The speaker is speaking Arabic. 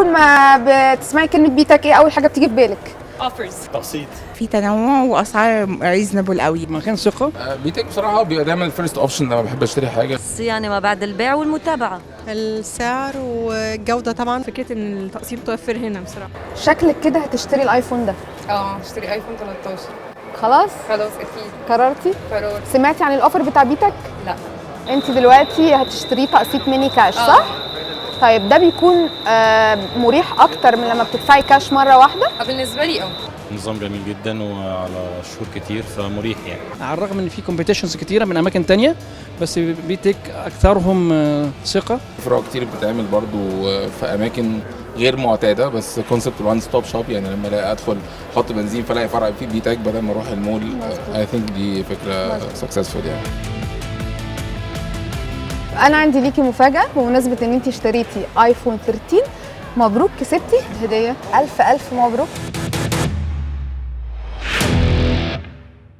اول ما بتسمعي كلمه بيتك ايه اول حاجه بتيجي في بالك؟ اوفرز، تقسيط. في تنوع واسعار ريزنبل قوي. مكان ثقه. بيتك بصراحه بيبقى دايما الفيرست اوبشن لما بحب اشتري حاجه. يعني ما بعد البيع والمتابعه. السعر والجودة طبعا، فكرة ان التقسيط متوفر هنا بصراحة. شكلك كده هتشتري الايفون ده. اشتري ايفون 13. خلاص اكيد قررتي؟ قرار. سمعتي عن الاوفر بتاع بيتك؟ لا. انت دلوقتي هتشتريه تقسيط ميني كاش صح؟ طيب ده بيكون مريح اكتر من لما بتدفعي كاش مره واحده؟ بالنسبة لي نظام جميل جدا وعلى شهور كتير فمريح يعني. على الرغم ان في كومبيتيشنز كتيره من اماكن تانية، بس بيتك اكثرهم ثقه. فروع كتير بتتعمل برضو في اماكن غير معتاده، بس كونسبت الوان ستوب شوب، يعني لما الاقي ادخل احط بنزين فلاقي فرع فيه بيتك بدل ما اروح المول. اي ثينك دي فكره سكسسفول يعني. انا عندي ليكي مفاجاه بمناسبه ان انت اشتريتي ايفون 13. مبروك كسبتي هديه. الف الف مبروك.